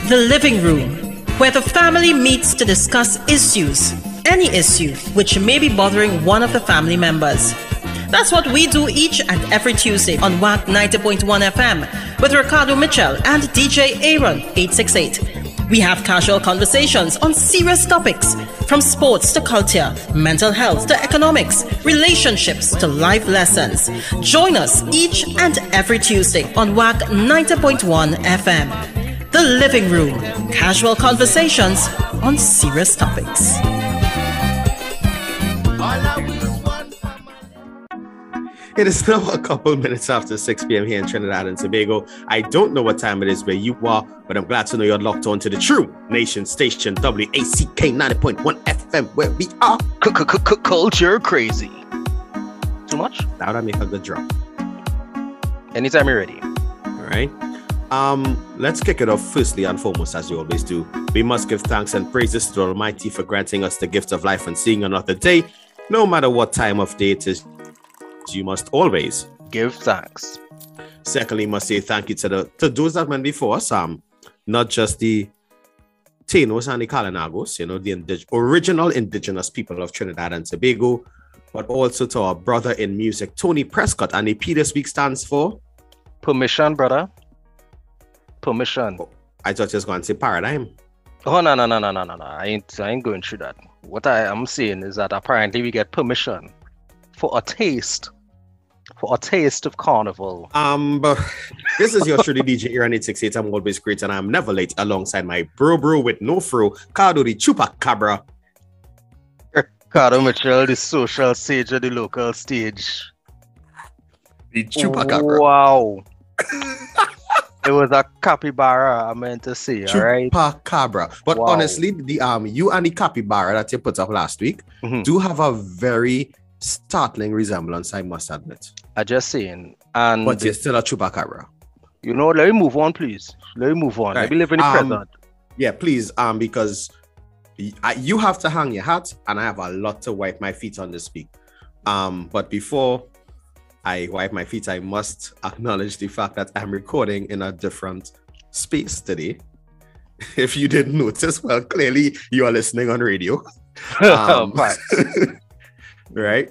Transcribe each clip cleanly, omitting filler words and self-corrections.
The living room, where the family meets to discuss issues, any issue which may be bothering one of the family members. That's what we do each and every Tuesday on WAC 90.1 FM with Ricardo Mitchell and DJ Aaron 868. We have casual conversations on serious topics, from sports to culture, mental health to economics, relationships to life lessons. Join us each and every Tuesday on WAC 90.1 FM. The Living Room, casual conversations on serious topics. It is now a couple minutes after 6 p.m. here in Trinidad and Tobago. I don't know what time it is where you are, but I'm glad to know you're locked on to the true nation station, WACK 90.1 FM, where we are culture crazy. Too much? That would make a good drop. Anytime you're ready. All right. Let's kick it off firstly and foremost, as you always do. We must give thanks and praises to the Almighty for granting us the gift of life and seeing another day. No matter what time of day it is, you must always give thanks. Secondly, must say thank you to those that went before us, not just the Tainos and the Kalinagos, the original indigenous people of Trinidad and Tobago, but also to our brother in music, Tony Prescott. And the P this week stands for permission, brother. Permission. Oh, I thought you was going to say paradigm. Oh no. I ain't going through that. What I am saying is that apparently we get permission for a taste of carnival. But this is your truly DJ Aaron 868. I'm always great and I'm never late, alongside my bro with no fro, Ricardo the Chupacabra. Ricardo Mitchell, the social sage of the local stage. The Chupacabra. Wow. It was a capybara, I meant to say, alright? Chupacabra. But wow. Honestly, the you and the capybara that you put up last week do have a very startling resemblance, I must admit. I just saying. And but you're still a Chupacabra. Let me move on, please. Let me move on. Right. Let me live in the present. Yeah, please. Because you have to hang your hat, and I have a lot to wipe my feet on this week. But before I wipe my feet, I must acknowledge the fact that I'm recording in a different space today. If you didn't notice, well, clearly you are listening on radio. Right?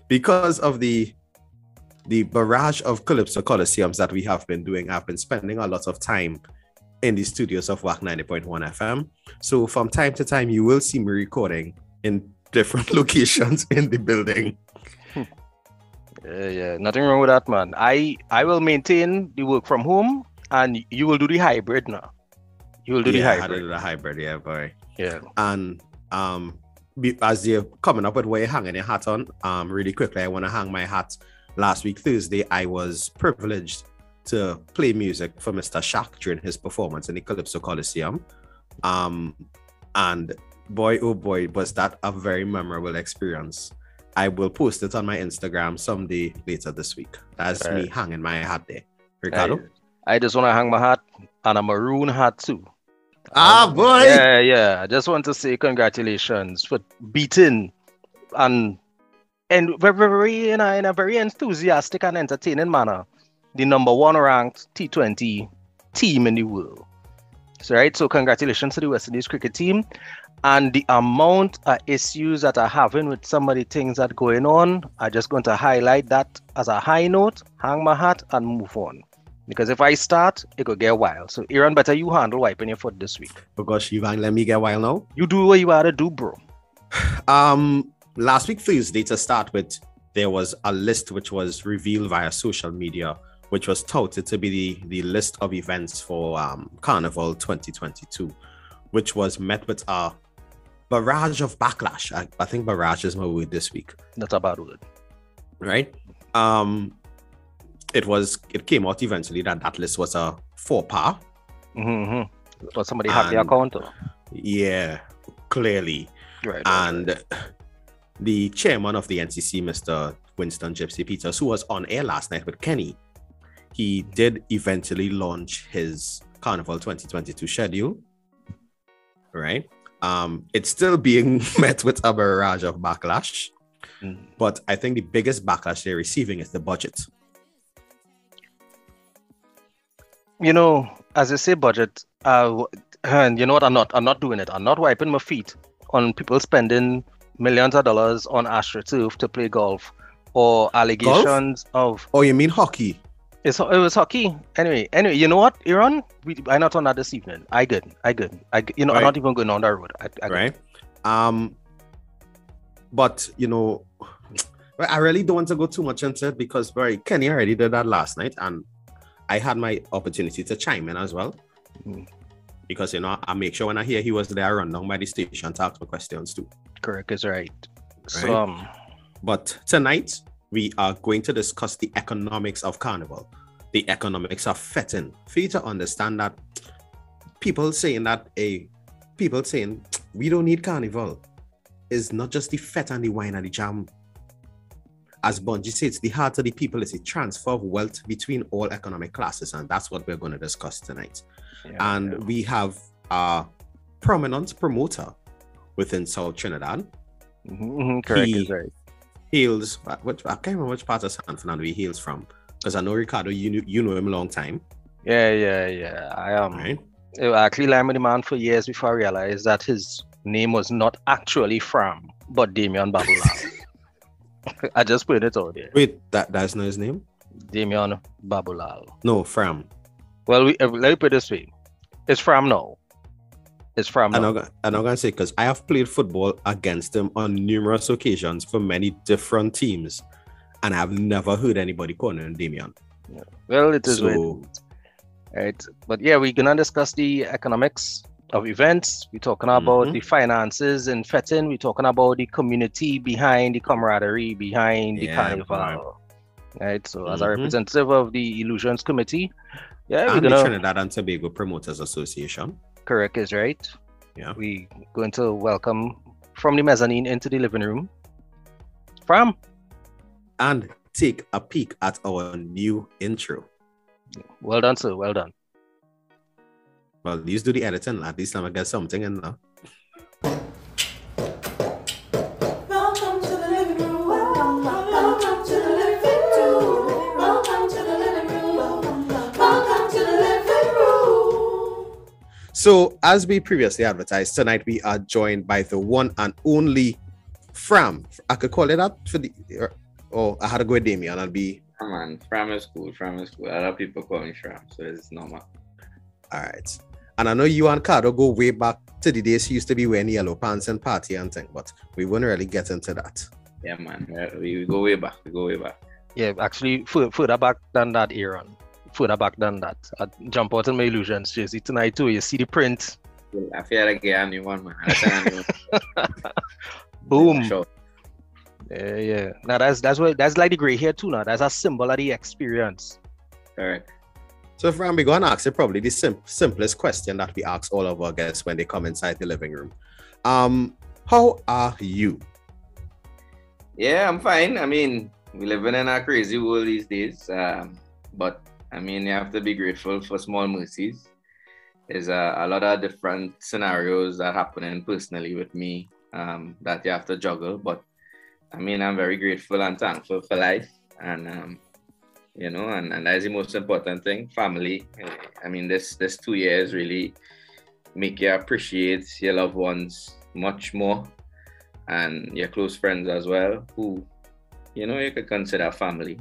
Because of the barrage of Calypso Coliseums that we have been doing, I've been spending a lot of time in the studios of WAC 90.1 FM. So from time to time, you will see me recording in different locations in the building. Yeah, nothing wrong with that, man. I will maintain the work from home, and you will do the hybrid now. You will do the hybrid. I do the hybrid, yeah, boy. Yeah. And as you're coming up with where you're hanging your hat on, really quickly, I want to hang my hat. Last week, Thursday, I was privileged to play music for Mr. Shaq during his performance in the Calypso Coliseum. And boy, oh boy, was that a very memorable experience. I will post it on my Instagram someday later this week. That's me hanging my hat there. Ricardo? I just want to hang my hat, and a maroon hat too. Boy! Yeah. I just want to say congratulations for beating and very in a very enthusiastic and entertaining manner the number 1 ranked T20 team in the world. So congratulations to the West Indies cricket team. And the amount of issues that are having with some of the things that are going on, I'm just going to highlight that as a high note, hang my hat, and move on. Because if I start, it could get wild. So, Aaron, better you handle wiping your foot this week. Oh gosh, you gonna let me get wild now? You do what you gotta do, bro. Last week, Thursday, to start with, there was a list which was revealed via social media, which was touted to be the list of events for Carnival 2022, which was met with a barrage of backlash. I think barrage is my word this week. That's a bad word. Right? It came out eventually that list was a faux pas. Or somebody hacked the account? Yeah, clearly. Right. And the chairman of the NCC, Mr. Winston Gypsy Peters, who was on air last night with Kenny, he did eventually launch his Carnival 2022 schedule. Right? It's still being met with a barrage of backlash. But I think the biggest backlash they're receiving is the budget. You know, as I say, budget. And you know what? I'm not doing it. I'm not wiping my feet on people spending millions of dollars on AstroTurf to play golf, or allegations of. Oh, you mean hockey? It was hockey. Anyway, you know what, Aaron? I not on that this evening. I good. You know, right. I'm not even going on that road. Right. But you know, I really don't want to go too much into it because Kenny already did that last night, and I had my opportunity to chime in as well. Because you know, I make sure when I hear he was there, I run down by the station to ask my questions too. Correct is right. So, but tonight we are going to discuss the economics of carnival, the economics of fetting. For you to understand that people saying we don't need carnival is not just the fet and the wine and the jam. As Bungie says, the heart of the people is a transfer of wealth between all economic classes, and that's what we're going to discuss tonight. We have a prominent promoter within South Trinidad. Correct is right. Hails, I can't remember which part of San Fernando he hails from, because I know Ricardo, you know him a long time. Yeah. I am. Right. I actually learned with the man for years before I realized that his name was not actually Fram, but Damian Baboolal. I just put it out there. Wait, that's not his name? Damian Baboolal. No, Fram. Well, let me put it this way. It's Fram now. I'm not gonna say, because I have played football against him on numerous occasions for many different teams, and I've never heard anybody calling him Damian. Yeah. Well, it is weird. Right. But yeah, we're gonna discuss the economics of events. We're talking about the finances in fetting. We're talking about the community behind the camaraderie behind the carnival. Right. So as a representative of the Illusions Committee, we're gonna Trinidad and Tobago Promoters Association. Correct is right. Yeah. We're going to welcome from the mezzanine into the living room Fram. And take a peek at our new intro. Well done, sir. Well done. Well, these do the editing. At least I'm gonna get something in now. Welcome to the living room. Welcome to the living room. Welcome to the living room. Welcome to the living room. So, as we previously advertised, tonight we are joined by the one and only Fram. I could call it that for the. I had to go with Damian. I'll be. Come on, Fram is cool. A lot of people call me Fram, so it's normal. All right. And I know you and Ricardo go way back to the days he used to be wearing yellow pants and party and thing, but we won't really get into that. Yeah, man. We go way back. Yeah, actually, further back than that, Aaron. Further back than that. I jump out in my Illusions jersey tonight too. You see the print. I feel like a new one, man. Boom. Sure. Yeah. Now that's like the gray hair too. Now that's a symbol of the experience. Correct. So, Fram, we're going to ask you probably the simplest question that we ask all of our guests when they come inside the living room. How are you? Yeah, I'm fine. I mean, we're living in a crazy world these days. But, I mean, you have to be grateful for small mercies. There's a lot of different scenarios that happening personally with me that you have to juggle. But, I mean, I'm very grateful and thankful for life. And, and that's the most important thing, family. I mean, this 2 years really make you appreciate your loved ones much more and your close friends as well, who, you could consider family.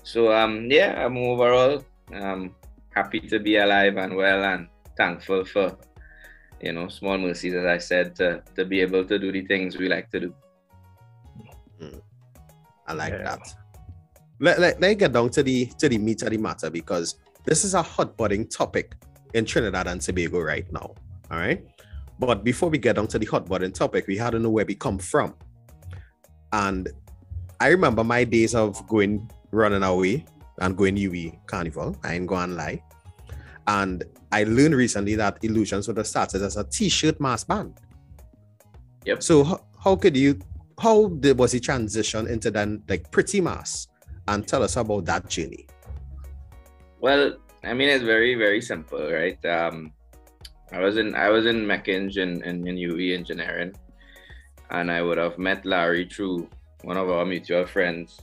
So, I'm overall happy to be alive and well and thankful for, small mercies, as I said, to be able to do the things we like to do. I like that. Let's get down to the meat of the matter, because this is a hot budding topic in Trinidad and Tobago right now. All right. But before we get down to the hot budding topic, we had to know where we come from. And I remember my days of running away and going UE Carnival. I ain't going to lie. And I learned recently that Illusions would have started as a t-shirt mass band. Yep. So how was the transition into then like pretty mass? And tell us about that journey. Well, I mean, it's very, very simple, right? I was in Meckinge in UE engineering, and I would have met Larry through one of our mutual friends,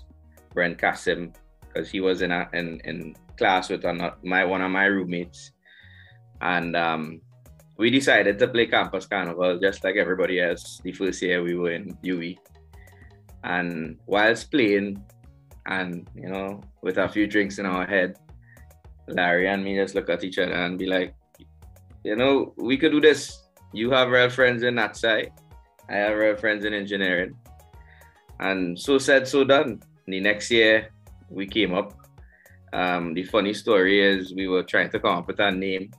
Brent Kasim, because he was in class with one of my roommates, And we decided to play campus carnival just like everybody else the first year we were in UE. And whilst playing and, you know, with a few drinks in our head, Larry and me just look at each other and be like, you know, we could do this. You have real friends in that side. I have real friends in engineering. And so said, so done. The next year we came up. The funny story is we were trying to come up with a name.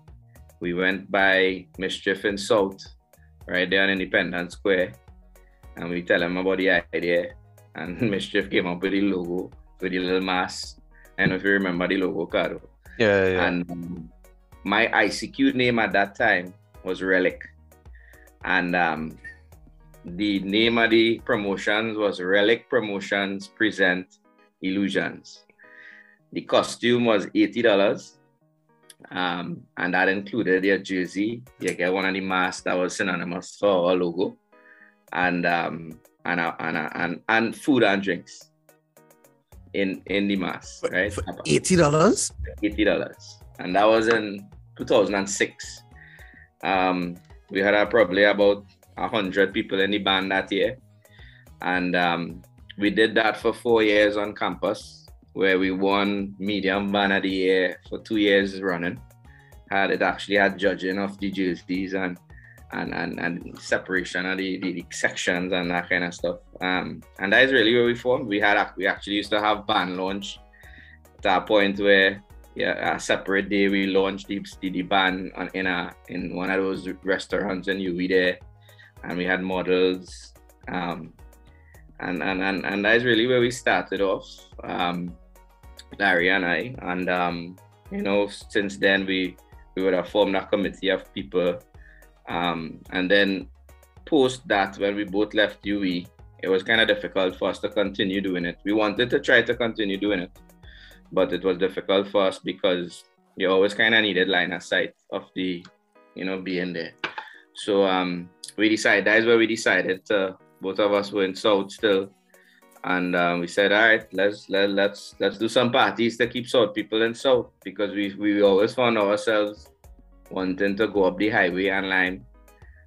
We went by Mischief in South, right there on Independence Square. And we tell him about the idea. And Mischief came up with the logo, with the little mask. I don't know if you remember the logo, Ricardo. Yeah. And my ICQ name at that time was Relic. And the name of the promotions was Relic Promotions Present Illusions. The costume was $80. And that included your jersey. You get one of the masks that was synonymous for our logo. And food and drinks in the mask, right? $80? $80. And that was in 2006. We had probably about 100 people in the band that year. And we did that for 4 years on campus, where we won Medium Band of the Year for 2 years running. It actually had judging of the jerseys and separation of the sections and that kind of stuff. And that is really where we formed. We actually used to have band launch at a point where a separate day we launched the band in one of those restaurants in UE there, and we had models. And that is really where we started off, Larry and I. And you know, since then we would have formed a committee of people. And then post that, when we both left UE, it was kind of difficult for us to continue doing it. We wanted to try to continue doing it, but it was difficult for us because you always kind of needed line of sight of the, you know, being there. So that is where we decided to, both of us were in South still. And we said, all right, let's do some parties to keep South people in South, because we always found ourselves wanting to go up the highway and line,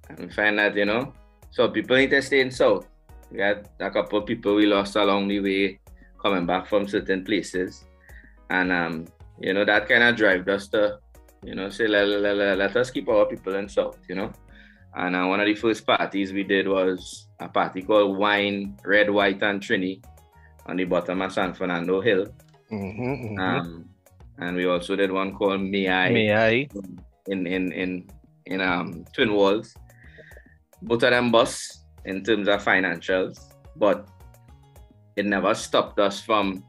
and we find that, you know, so people need to stay in South. We had a couple of people we lost along the way coming back from certain places, and you know, that kind of drove us to, you know, say let us keep our people in South, you know. And one of the first parties we did was a party called Wine, Red, White, and Trini on the bottom of San Fernando Hill. And we also did one called May I in Twin Walls. Both of them bust in terms of financials, but it never stopped us from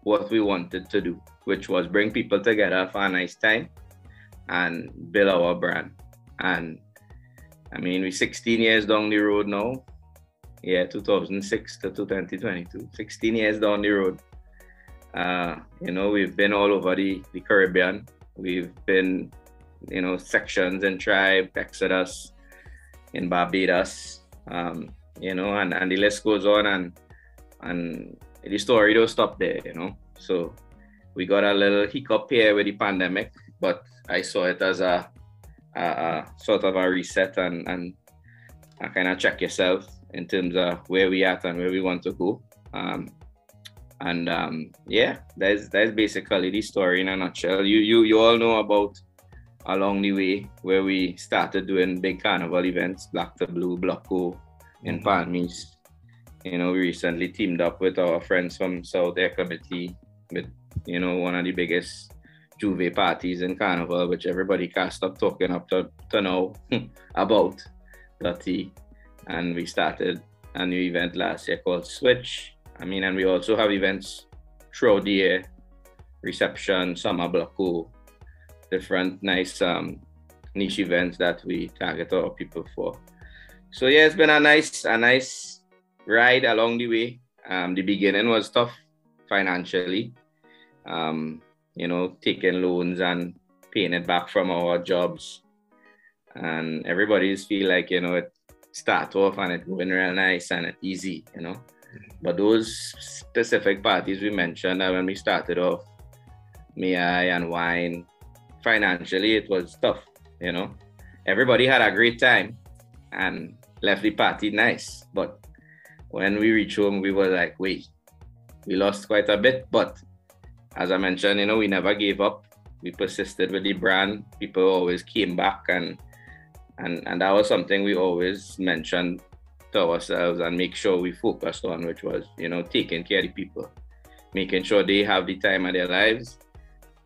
what we wanted to do, which was bring people together for a nice time and build our brand. And I mean, we're 16 years down the road now. Yeah, 2006 to 2022, 16 years down the road. You know, we've been all over the Caribbean. We've been, you know, sections in Tribe, Exodus, in Barbados, you know, and the list goes on, and the story don't stop there, you know. So we got a little hiccup here with the pandemic, but I saw it as a sort of a reset and kind of check yourself in terms of where we at and where we want to go. Yeah, that's basically the story in a nutshell. You all know about along the way where we started doing big carnival events, Black to Blue, Blocko in Palmies. You know, we recently teamed up with our friends from South Air Committee with, you know, one of the biggest Juve parties in Carnival, which everybody can't stop talking up to now about Dirty. And we started a new event last year called Switch. I mean, and we also have events throughout the year, Reception, Summer Blocko, different nice niche events that we target our people for. So yeah, it's been a nice ride along the way. The beginning was tough financially. You know, taking loans and paying it back from our jobs. And everybody's feel like, you know, it start off and it going real nice and it easy, you know. But those specific parties we mentioned, when we started off, May I and Wine, financially it was tough. everybody had a great time and left the party nice. But when we reached home, we were like, wait, we lost quite a bit. But as I mentioned, we never gave up. We persisted with the brand. People always came back, and that was something we always mentioned to ourselves and make sure we focused on, which was, taking care of the people, making sure they have the time of their lives,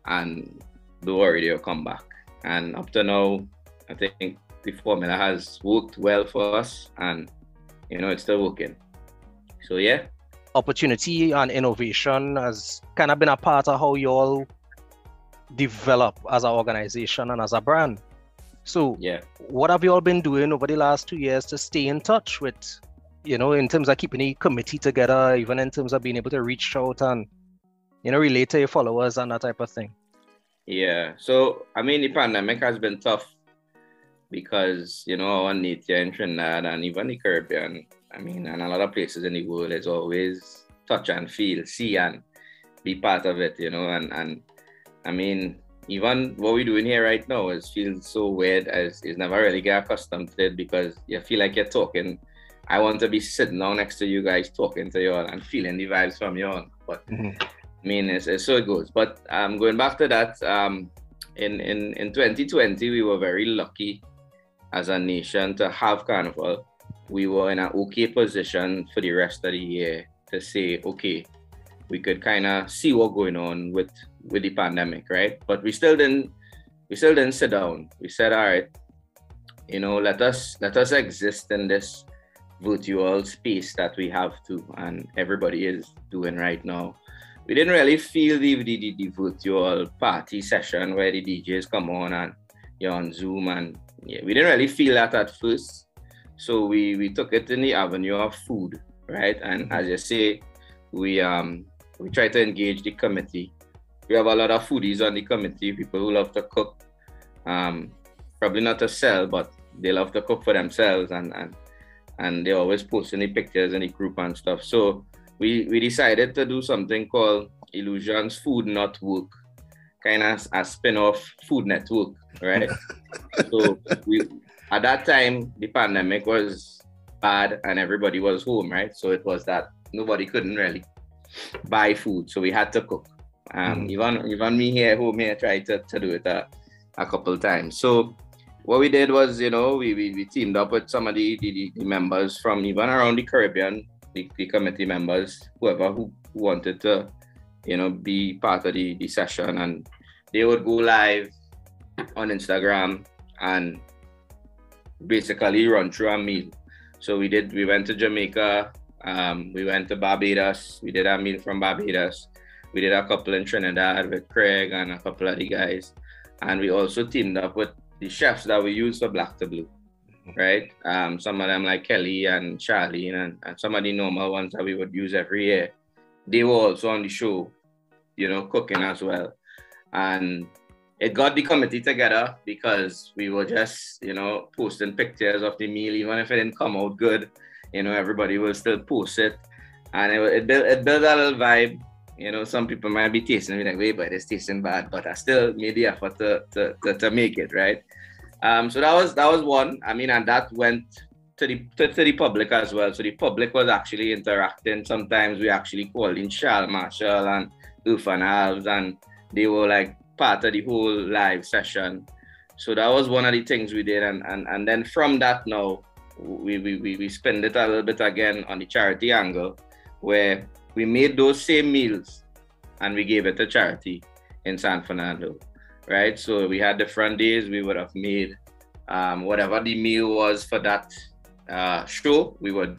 and don't worry, they'll come back. And up to now, I think the formula has worked well for us, and it's still working. So yeah. Opportunity and innovation has kind of been a part of how you all develop as an organization and as a brand. So yeah, what have you all been doing over the last 2 years to stay in touch with, in terms of keeping the committee together, even in terms of being able to reach out and, relate to your followers and that type of thing? Yeah, so the pandemic has been tough because, our nature in Trinidad and even the Caribbean, and a lot of places in the world is always touch and feel, see and be part of it, and even what we're doing here right now feels so weird, as is never really get accustomed to it, because you feel like you're talking. I want to be sitting down next to you guys, talking to you all and feeling the vibes from you all. But it's so it goes. But going back to that, in 2020, we were very lucky as a nation to have Carnival. We were in an okay position for the rest of the year to say, okay, we could kind of see what's going on with the pandemic, right? But we still didn't sit down. We said, all right, let us exist in this virtual space that we have to, and everybody is doing right now. We didn't really feel the virtual party session where the DJs come on and you're on Zoom, and we didn't really feel that at first. So we took it in the avenue of food, right? And as you say, we try to engage the committee. We have a lot of foodies on the committee, people who love to cook, probably not to sell, but they love to cook for themselves, and they always posting the pictures in the group and stuff. So we decided to do something called Illusions Food Not Work, kind of a spin-off Food Network, right? So at that time, the pandemic was bad and everybody was home, right? So it was that nobody couldn't really buy food, so we had to cook. Even me here home here tried to do it a couple of times. So what we did was, we teamed up with some of the members from even around the Caribbean, the committee members, whoever who wanted to, be part of the session, and they would go live on Instagram and basically run through a meal. So we went to Jamaica, we went to Barbados, we did a meal from Barbados. We did a couple in Trinidad with Craig and a couple of the guys. And we also teamed up with the chefs that we use for Black to Blue, right? Some of them like Kelly and Charlie and some of the normal ones that we would use every year. They were also on the show, cooking as well. And it got the committee together because we were just, posting pictures of the meal. Even if it didn't come out good, everybody will still post it. And it built a little vibe. Some people might be tasting it like, wait, but it's tasting bad, but I still made the effort to make it, right? So that was one. And that went to the public as well. So the public was actually interacting. Sometimes we actually called in Charles Marshall and Irfan Alves, and they were like part of the whole live session. So that was one of the things we did. And then from that now, we spend it a little bit again on the charity angle, where we made those same meals and we gave it to charity in San Fernando, right? So we had different days. We would have made whatever the meal was for that show. We would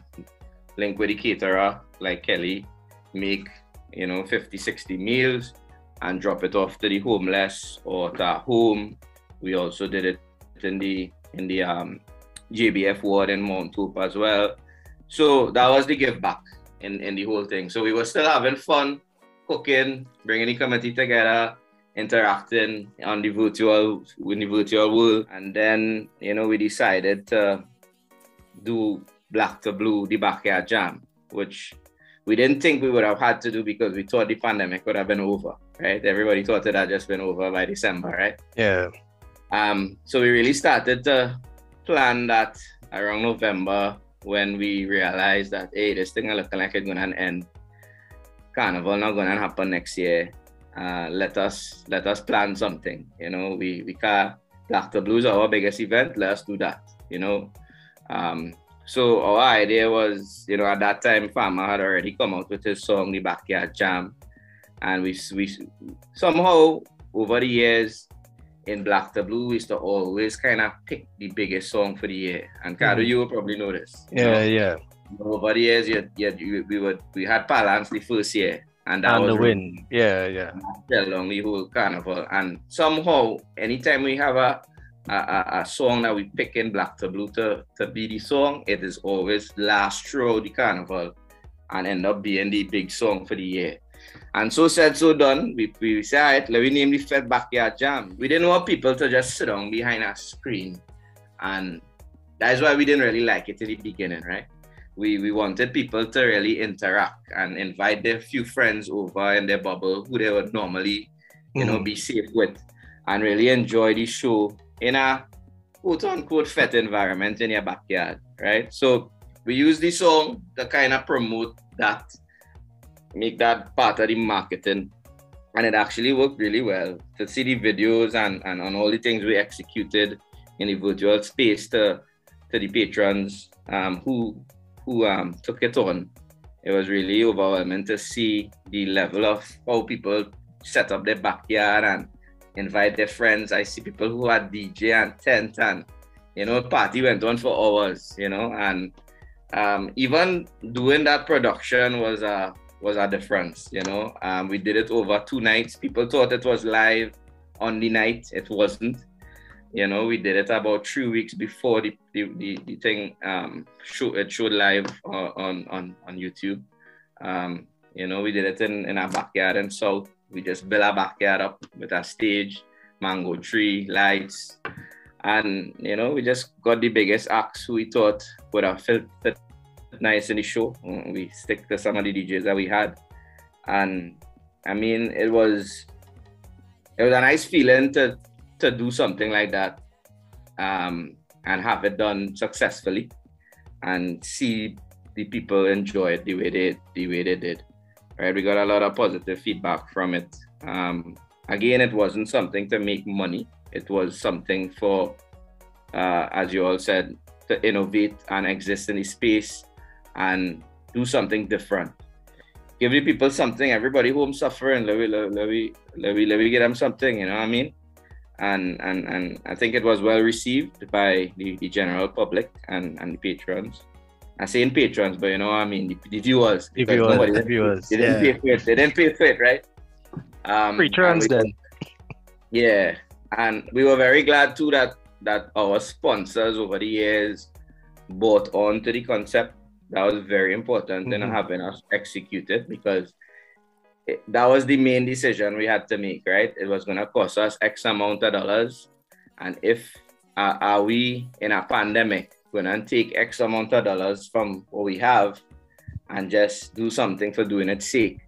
link with the caterer, like Kelly, make 50, 60 meals and drop it off to the homeless or to our home. We also did it in the JBF ward in Mount Hope as well. So that was the give back in the whole thing. So we were still having fun, cooking, bringing the committee together, interacting in the virtual world. And then, we decided to do Black to Blue, the backyard jam, which we didn't think we would have had to do because we thought the pandemic would have been over, right? Everybody thought it had just been over by December, right? Yeah. So we really started to plan that around November when we realized that, hey, this thing is looking like it's gonna end. Carnival not gonna happen next year. Let us plan something. You know, we can Black to Blue is our biggest event. Let's do that. You know. So our idea was, you know, at that time, Farmer had already come out with his song, The Backyard Jam. And we somehow, over the years, in Black to Blue, we used to always kind of pick the biggest song for the year. And Ricardo, you will probably know this. Yeah. Over the years, we had Palance the first year. And that And was the win. Yeah. along the whole carnival. And somehow, anytime we have a song that we pick in Black to Blue to be the song, it is always last throughout the carnival and end up being the big song for the year. And so said, so done. We said, all right, let me name the Fed Backyard Jam. We didn't want people to just sit down behind a screen. And that's why we didn't really like it in the beginning, right? We wanted people to really interact and invite their few friends over in their bubble who they would normally, you know, be safe with and really enjoy the show in a quote-unquote fet environment in your backyard, right? So we use the song to kind of promote that, make that part of the marketing. And it actually worked really well. To see the videos and all the things we executed in the virtual space to the patrons who took it on. It was really overwhelming to see the level of how people set up their backyard and invite their friends. I see people who had DJ and tent, and you know, party went on for hours, you know, and even doing that production was a difference, you know. We did it over 2 nights. People thought it was live on the night. It wasn't. You know, we did it about 3 weeks before the thing showed live on YouTube. You know, we did it in our backyard in South. We just built our backyard up with a stage, mango tree, lights, and you know, we just got the biggest acts who we thought would have fit nice in the show. We stick to some of the DJs that we had, and I mean, it was a nice feeling to do something like that, and have it done successfully, and see the people enjoy it the way they did. Right, we got a lot of positive feedback from it. Again, it wasn't something to make money. It was something for, as you all said, to innovate and exist in the space and do something different. Give the people something. Everybody home suffering. Let me get them something. You know what I mean? And I think it was well received by the general public and the patrons. I'm saying patrons, but you know what I mean, the viewers. The viewers. They didn't pay for it. They didn't pay for it, right? Patrons then. Yeah, and we were very glad too that our sponsors over the years bought on to the concept. That was very important in having us execute it, because that was the main decision we had to make, right? It was going to cost us X amount of dollars, and if are we in a pandemic going to take X amount of dollars from what we have and just do something for doing its sake?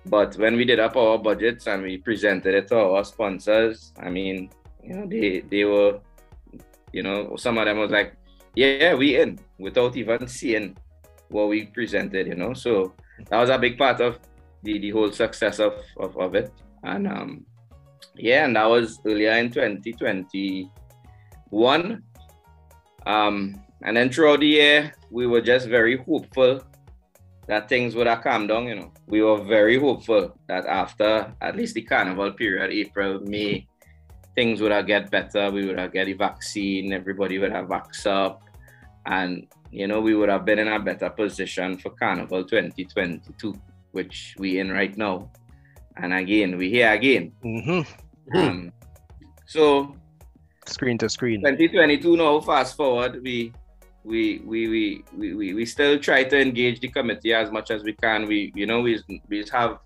But when we did up our budgets and we presented it to our sponsors, I mean, you know, they were, you know, some of them was like, yeah, we in, without even seeing what we presented, you know. So that was a big part of the whole success of it. And yeah, and that was earlier in 2021. And then throughout the year, we were just very hopeful that things would have calmed down, you know. We were very hopeful that after at least the carnival period, April, May, things would have get better. We would have get the vaccine, everybody would have vaxxed up, and, you know, we would have been in a better position for Carnival 2022, which we in right now. And again, we here again. So screen to screen. 2022 now, fast forward, we still try to engage the committee as much as we can. We have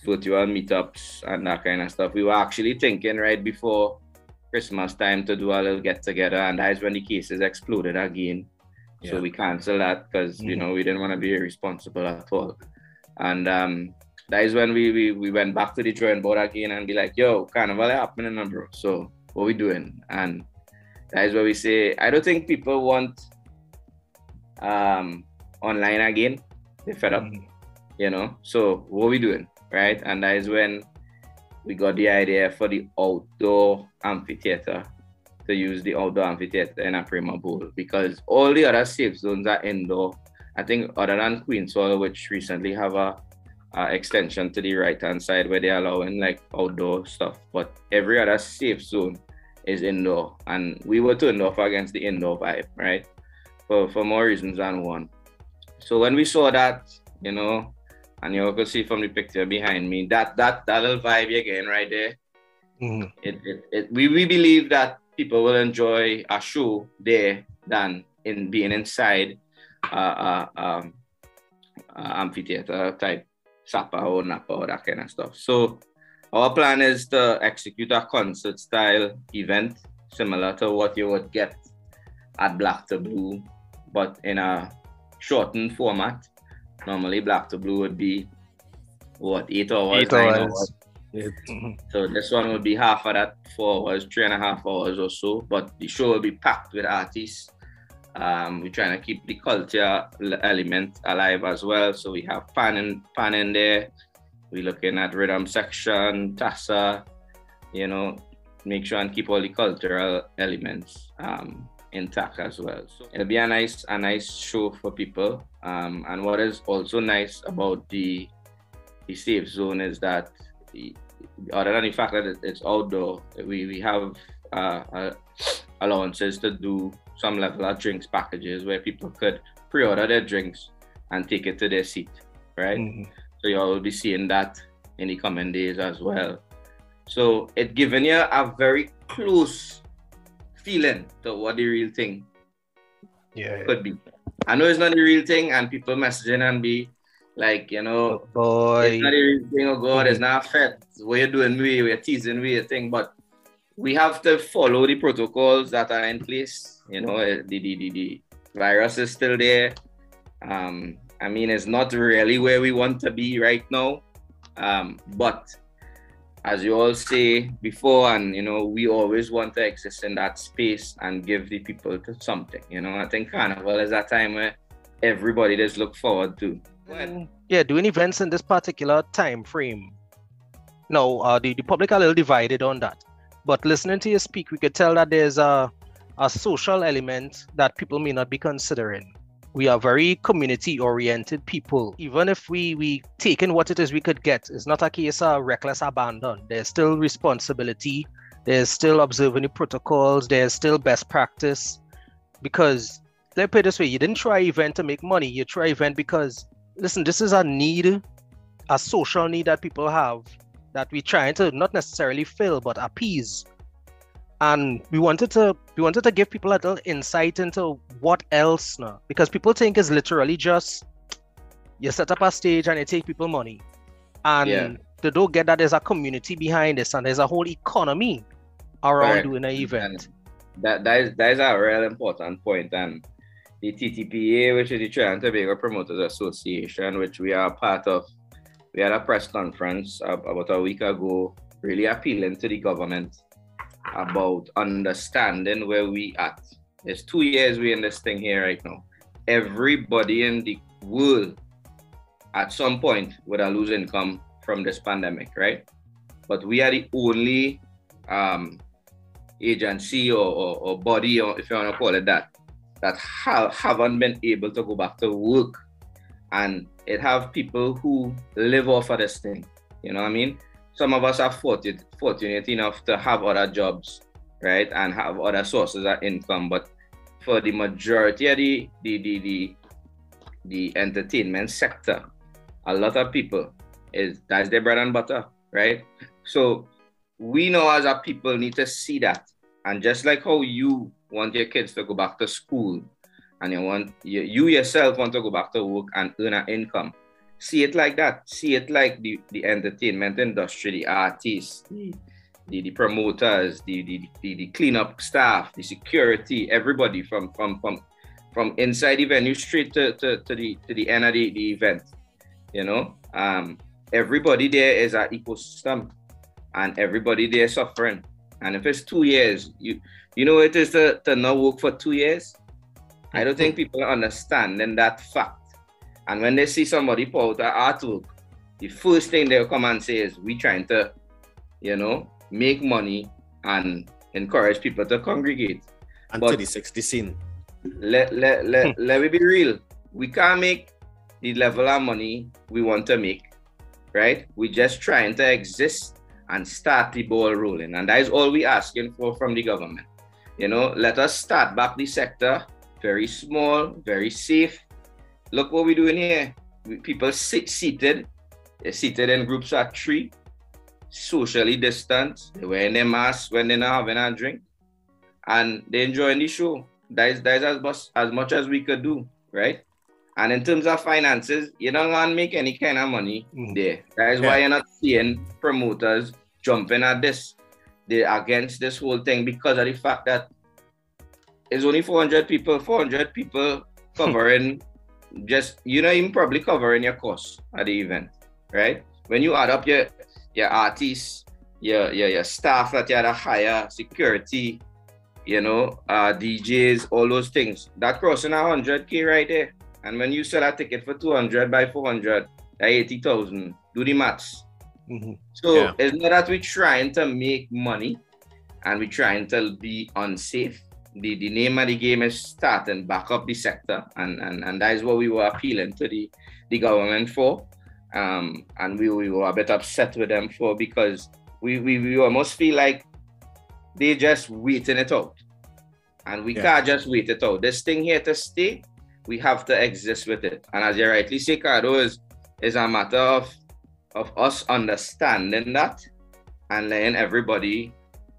virtual meetups and that kind of stuff. We were actually thinking right before Christmas time to do a little get together, and that is when the cases exploded again. So we canceled that because you know, we didn't want to be irresponsible at all. And that is when we went back to the drawing board again and be like, yo, carnival happening, bro. So what we doing? And that is where we say, I don't think people want online again. They're fed up, you know. So what we doing, right? And that is when we got the idea for the outdoor amphitheater, to use the outdoor amphitheater in a Prima Bowl, because all the other safe zones are indoor. I think other than Queen's Hall, which recently have a extension to the right-hand side where they're allowing like outdoor stuff, but every other safe zone is indoor, and we were turned off against the indoor vibe, right? For more reasons than one. So when we saw that, you know, and you can see from the picture behind me, that little vibe again right there. We believe that people will enjoy a show there than in being inside amphitheater type Sapa or Napa or that kind of stuff. So our plan is to execute a concert style event similar to what you would get at Black to Blue, but in a shortened format. Normally Black to Blue would be what, 8 hours, 9 hours. So this one would be half of that, 4 hours, 3.5 hours or so, but the show will be packed with artists. We're trying to keep the culture element alive as well. So we have panning there. We're looking at rhythm section, tassa, you know, make sure and keep all the cultural elements intact as well. So it'll be a nice show for people. And what is also nice about the safe zone is that other than the fact that it's outdoor, we have allowances to do some level of drinks packages where people could pre-order their drinks and take it to their seat, right? So you all will be seeing that in the coming days as well. So it's giving you a very close feeling to what the real thing could be. I know it's not the real thing, and people messaging and be like, you know, it's not the real thing, oh God, it's not fair. What you're doing, we're teasing me a thing, but we have to follow the protocols that are in place. You know, the virus is still there. I mean, it's not really where we want to be right now. But as you all say before, and you know, we always want to exist in that space and give the people to something. You know, I think Carnival is that time where everybody just look forward to. Yeah, doing events in this particular time frame. No, the public are a little divided on that. But listening to you speak, we could tell that there's a social element that people may not be considering. We are very community-oriented people. Even if we take in what it is we could get, it's not a case of reckless abandon. There's still responsibility. There's still observing the protocols. There's still best practice. Because, let's put it this way, you didn't try event to make money. You try event because, listen, this is a need, a social need that people have, that we're trying to not necessarily fill, but appease. And we wanted to give people a little insight into what else now, because people think it's literally just you set up a stage and you take people money, and they don't get that there's a community behind this and there's a whole economy around doing an event. And that is a real important point. And the TTPA, which is the Trinidad and Tobago Promoters Association, which we are part of, we had a press conference about a week ago, really appealing to the government about understanding where we at. It's 2 years we in this thing here right now. Everybody in the world at some point would lose income from this pandemic, right? But we are the only agency or body, or if you want to call it that haven't been able to go back to work. And it have people who live off of this thing. You know what I mean? Some of us are fortunate enough to have other jobs, right? And have other sources of income. But for the majority of the entertainment sector, a lot of people, that's their bread and butter, right? So we know as a people need to see that. And just like how you want your kids to go back to school, and you yourself want to go back to work and earn an income, see it like that. See it like the entertainment industry, the artists, the promoters, the cleanup staff, the security, everybody from inside the venue straight to the end of the event. You know, everybody there is an ecosystem, and everybody there suffering. And if it's 2 years, you know it is to not work for 2 years. I don't think people understand that fact. And when they see somebody pull out an artwork, the first thing they'll come and say is, we trying to, make money and encourage people to congregate. And But to the 60 scene. let me be real. We can't make the level of money we want to make, right? We're just trying to exist and start the ball rolling. And that is all we're asking for from the government. Let us start back the sector, very small, very safe. Look what we're doing here. People seated. They're seated in groups of 3, socially distant. They're wearing their masks when they're not having a drink. And they're enjoying the show. That is as much as we could do, right? And in terms of finances, you're not going to make any kind of money there. That is why you're not seeing promoters jumping at this. They're against this whole thing because of the fact that it's only 400 people covering just, even probably covering your costs at the event, right? When you add up your artists, your staff that you had to hire, security, DJs, all those things, that crossing 100K right there. And when you sell a ticket for 200 by 400, that's 80,000. Do the maths. So it's not that we're trying to make money and we're trying to be unsafe. The name of the game is starting back up the sector, and that is what we were appealing to the government for. And we were a bit upset with them for, because we almost feel like they're just waiting it out. And we can't just wait it out. This thing here to stay, we have to exist with it. And as you rightly say, Ricardo, is a matter of us understanding that and letting everybody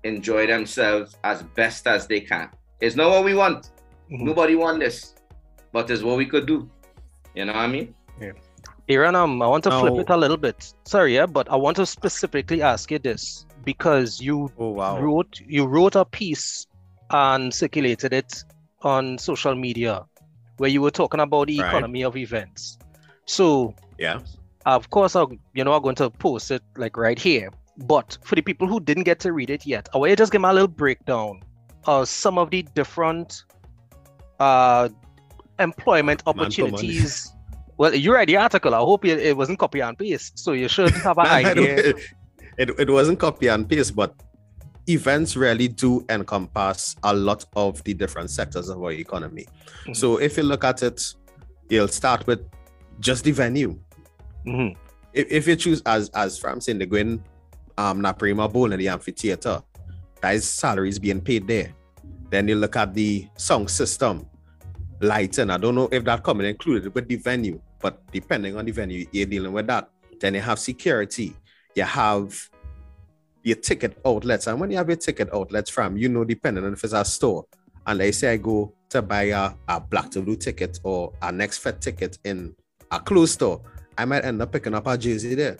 enjoy themselves as best as they can. It's not what we want. Nobody wants this, but it's what we could do. You know what I mean? Yeah. Aaron, I want to flip it a little bit. Sorry, but I want to specifically ask you this, because you wrote a piece and circulated it on social media where you were talking about the economy of events. So of course, I'm going to post it like right here. But for the people who didn't get to read it yet, I want you to just give me a little breakdown of some of the different employment opportunities. Well, you read the article. I hope it wasn't copy and paste, so you should have an idea. It wasn't copy and paste, but events really do encompass a lot of the different sectors of our economy. So if you look at it, you'll start with just the venue. If you choose, as Fram saying, they're going na Prima Bowl in the amphitheater, that is salaries being paid there. Then you look at the sound system, lighting. I don't know if that coming included with the venue, but depending on the venue, you're dealing with that. Then you have security. You have your ticket outlets. And when you have your ticket outlets from, depending on if it's a store, and they say I go to buy a black to blue ticket or a next fit ticket in a clothes store, I might end up picking up a jersey there,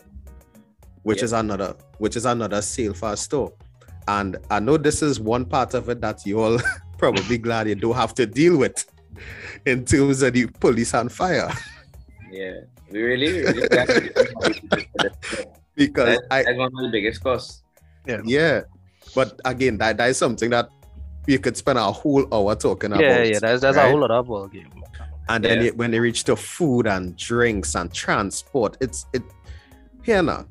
which is another sale for a store. And I know this is one part of it that you all probably glad you don't have to deal with in terms of the police and fire. Yeah, we really because that's one of the biggest costs. Yeah. But again, that is something that you could spend a whole hour talking about. Yeah, that's right? A whole lot of ball game. And then when they reach to food and drinks and transport, it's here now.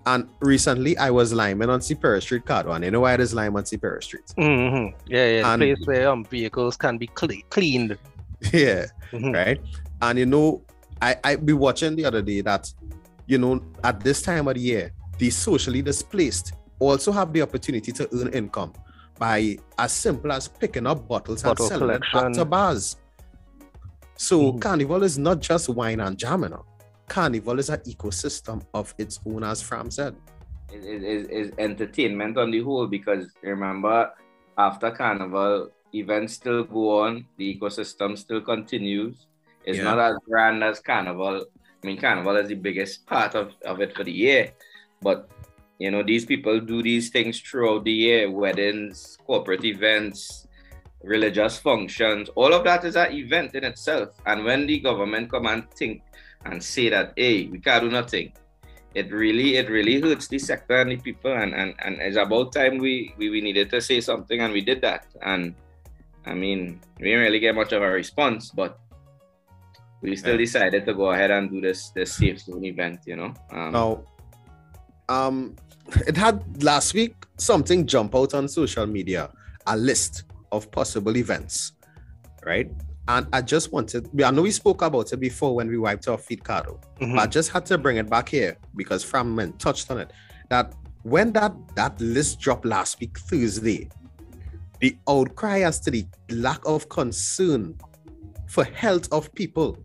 And recently I was liming on Superior Street, Ricardo, and you know why it is lime on Superior Street? Yeah, the place where vehicles can be cleaned. Yeah, right. And I be watching the other day that, at this time of the year, the socially displaced also have the opportunity to earn income by as simple as picking up bottles and selling it back to bars. So Carnival is not just wine and jam. Carnival is an ecosystem of its own, as Fram said. It is entertainment on the whole, because remember, after Carnival, events still go on, the ecosystem still continues. It's not as grand as Carnival. I mean, Carnival is the biggest part of it for the year. But, these people do these things throughout the year: weddings, corporate events, religious functions. All of that is an event in itself. And when the government come and think and say that, hey, we can't do nothing, it really hurts the sector and the people, and it's about time we needed to say something, and we did that. And I mean, we didn't really get much of a response, but we still decided to go ahead and do this safe zone event, you know. It had last week something jump out on social media, a list of possible events, right? And I just wanted, I know we spoke about it before when we wiped our feet, Ricardo, but I just had to bring it back here because Fram touched on it, that when that list dropped last week, Thursday, the outcry as to the lack of concern for health of people,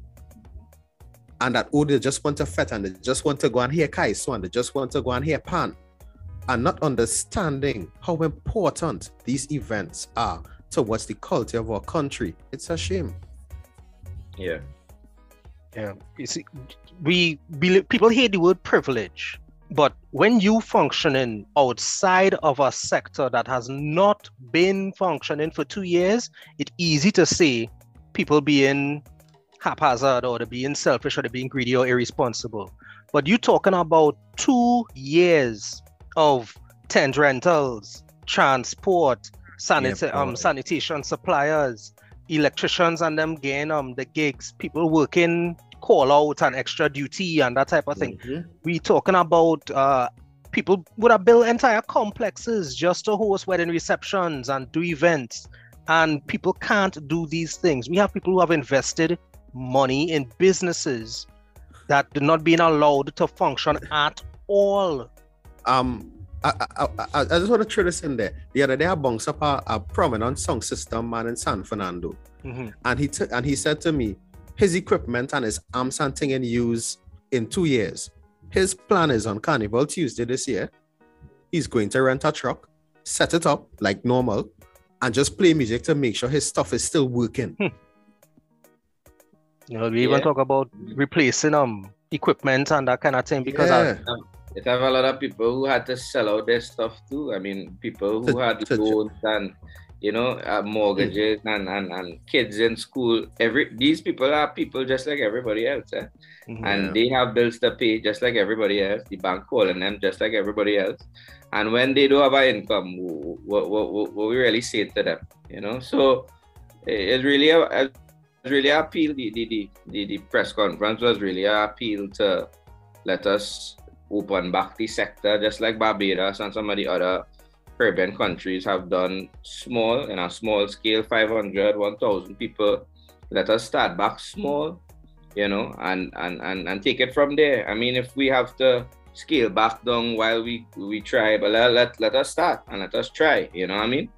and that, oh, they just want to fet and they just want to go and hear Kaiso and they just want to go and hear Pan, and not understanding how important these events are towards the culture of our country. It's a shame. Yeah. You see, people hate the word privilege, but when you functioning outside of a sector that has not been functioning for 2 years, it's easy to say people being haphazard or they're being selfish or they're being greedy or irresponsible. But you're talking about 2 years of tent rentals, transport, sanitation suppliers, electricians and them getting the gigs, people working call out and extra duty and that type of thing. We talking about people would have built entire complexes just to host wedding receptions and do events, and people can't do these things. We have people who have invested money in businesses that are not being allowed to function at all. I just want to throw this in there. The other day I bounced up a prominent sound system man in San Fernando, and he said to me, his equipment and his amps and thing in use in 2 years. His plan is on Carnival Tuesday this year, he's going to rent a truck, set it up like normal, and just play music to make sure his stuff is still working. You know, we even talk about replacing equipment and that kind of thing because it have a lot of people who had to sell out their stuff too. I mean, people who had loans and, you know, mortgages and kids in school. These people are people just like everybody else, and they have bills to pay just like everybody else. The bank calling them just like everybody else. And when they don't have an income, what we really say to them, you know? So it's really appeal. The press conference was really an appeal to let us open back the sector, just like Barbados and some of the other Caribbean countries have done in a small scale, 500, 1,000 people. Let us start back small, you know, and take it from there. I mean, if we have to scale back down while we try, but let us start and let us try, you know what I mean?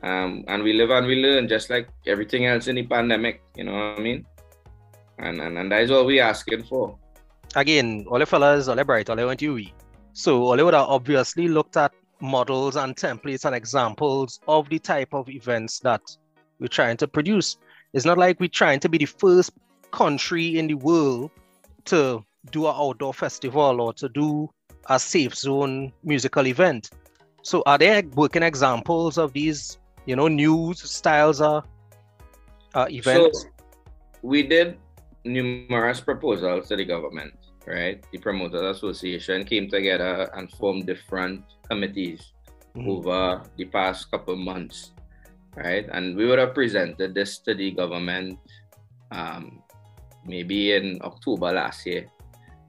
And we live and we learn, just like everything else in the pandemic, you know what I mean? And that is all we're asking for. Again, all the fellas, all the bright, all the went UV. So all they would have obviously looked at models and templates and examples of the type of events that we're trying to produce. It's not like we're trying to be the first country in the world to do an outdoor festival or to do a safe zone musical event. So are there working examples of these, you know, new styles of events? So we did numerous proposals to the government, right? The Promoters Association came together and formed different committees over the past couple months, right? And we would have presented this to the government maybe in October last year,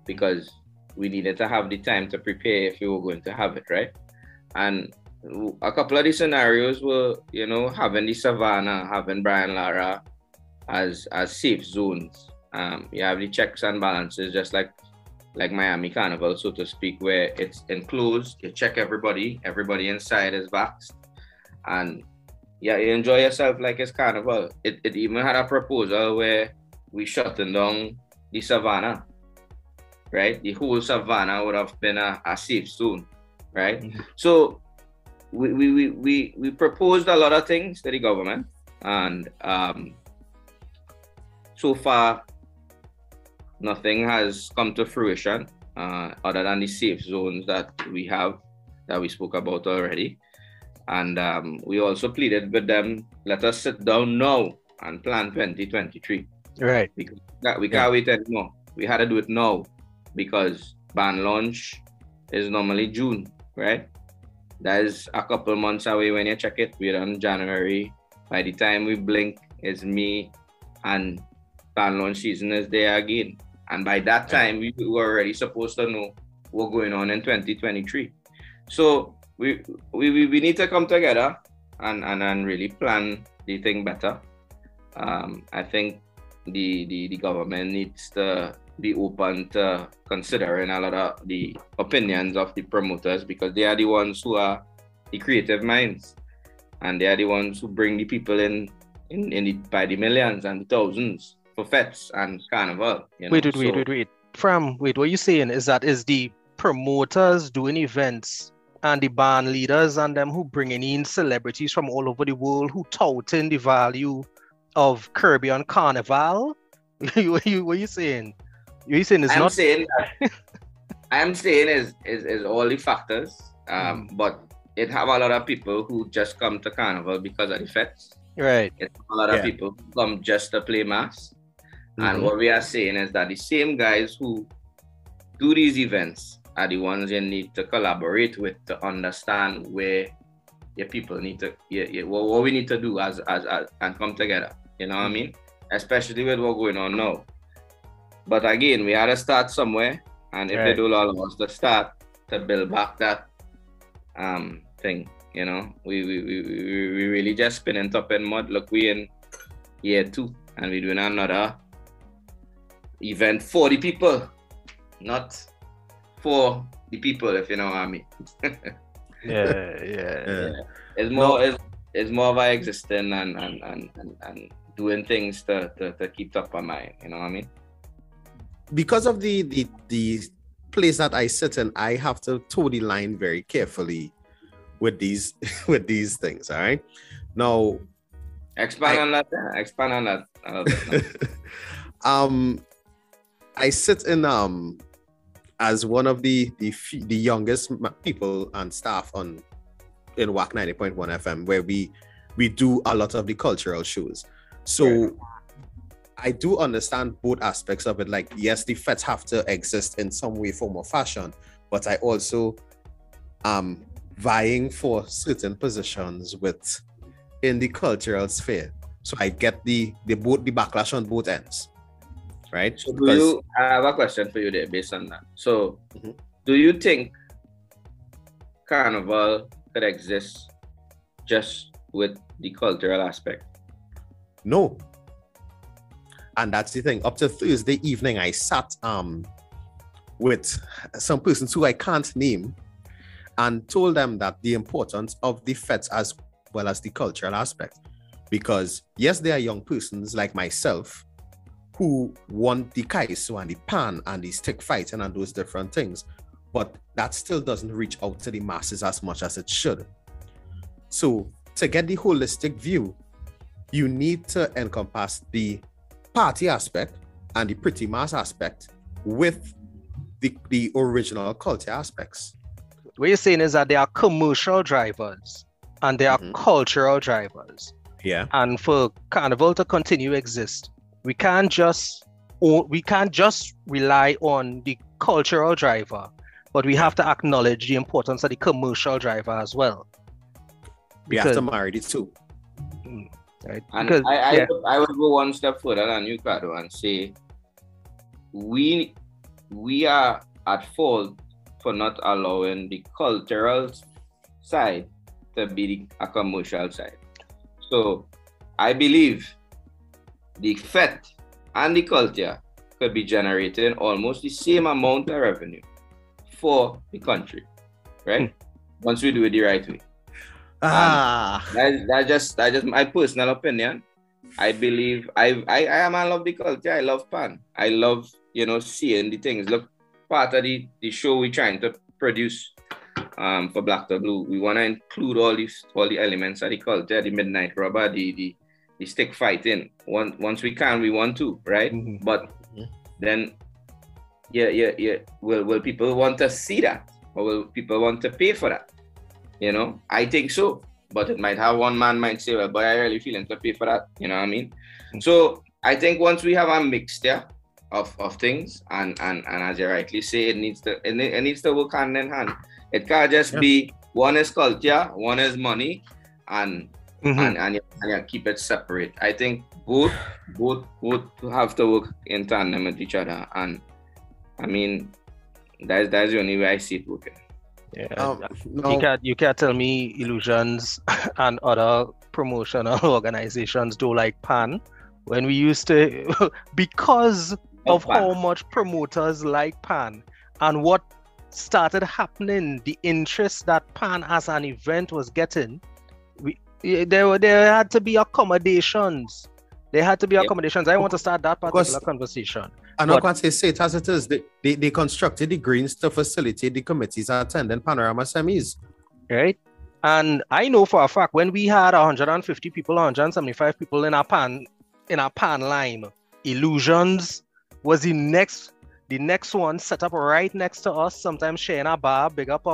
because we needed to have the time to prepare if we were going to have it, right? And a couple of the scenarios were, you know, having the Savannah, having Brian Lara as safe zones. You have the checks and balances, just like Miami Carnival, so to speak, where it's enclosed, you check everybody inside is vaxxed, and yeah, you enjoy yourself like it's Carnival. It even had a proposal where we shutting down the Savannah, right? The whole Savannah would have been a safe zone, right? So we proposed a lot of things to the government, and so far nothing has come to fruition other than the safe zones that we have, that we spoke about already. And we also pleaded with them, let us sit down now and plan 2023. Right. Because we can't wait anymore. We had to do it now, because band launch is normally June, right? That is a couple months away when you check it. We're on January. By the time we blink, it's me and band launch season is there again. And by that time, we were already supposed to know what's going on in 2023. So we need to come together and really plan the thing better. I think the government needs to be open to considering a lot of the opinions of the promoters, because they are the ones who are the creative minds, and they are the ones who bring the people in by the millions and the thousands for fets and carnival. You know? Wait. Fram, what you're saying is the promoters doing events and the band leaders and them who bringing in celebrities from all over the world who touting the value of Caribbean carnival? What you saying? You're saying it's not. I'm saying is all the factors, but it have a lot of people who just come to carnival because of the fets. Right. It's a lot of people who come just to play mass. And what we are saying is that the same guys who do these events are the ones you need to collaborate with to understand where your people need to, what we need to do as and come together. You know what I mean? Especially with what's going on now. But again, we had to start somewhere, and if they don't allow us to start to build back that thing, you know, we really just spinning top in mud. Look, we in year 2, and we're doing another event for the people, not for the people, if you know what I mean. Yeah. It's more of our existing and doing things to keep top of mind, you know what I mean? Because of the place that I sit in, I have to toe the line very carefully with these things. All right. Now, expand on that. I sit in as one of the youngest people and staff in WAC 90.1 FM, where we do a lot of the cultural shows. So I do understand both aspects of it. Like, yes, the fets have to exist in some way, form, or fashion, but I also am vying for certain positions in the cultural sphere. So I get the backlash on both ends, right? So I have a question for you there based on that. So do you think carnival could exist just with the cultural aspect? No. And that's the thing. Up to Thursday evening, I sat with some persons who I can't name and told them that the importance of the fets as well as the cultural aspect. Because yes, there are young persons like myself who want the kaiso and the pan and the stick fighting and those different things, but that still doesn't reach out to the masses as much as it should. So to get the holistic view, you need to encompass the party aspect and the pretty mass aspect with the original culture aspects. What you're saying is that there are commercial drivers and there are cultural drivers. Yeah. And for carnival to continue to exist, we can't just rely on the cultural driver, but we have to acknowledge the importance of the commercial driver as well. We have to marry the two. Right? And because, I would go one step further than you, Ricardo, and say we are at fault for not allowing the cultural side to be a commercial side. So I believe the fet and the culture could be generating almost the same amount of revenue for the country, right? Once we do it the right way. That's just my personal opinion. I believe I love the culture. I love pan. I love, seeing the things. Look, part of the show we're trying to produce for Black to Blue, we want to include all the elements of the culture, the midnight rubber, the stick fighting. Once we can, we want to, right? But then, will people want to see that, or will people want to pay for that? I think so. But it might have one man might say, well, but I really feeling to pay for that. You know what I mean? So I think once we have a mixture of things, and as you rightly say, it needs to work hand in hand. It can't just be one is culture, one is money, and you keep it separate. I think both have to work in tandem with each other, and I mean that's the only way I see it working. Yeah, you can't tell me Illusions and other promotional organizations do like pan when we used to because of how much promoters like pan and what started happening, the interest that pan as an event was getting. There had to be accommodations. There had to be accommodations. I want to start that particular conversation. And I can't say it as it is. They constructed the greens to facilitate the committees attending Panorama semis. Right. And I know for a fact when we had 150 people, 175 people in our pan line, Illusions was the next one set up right next to us, sometimes sharing a bar, big up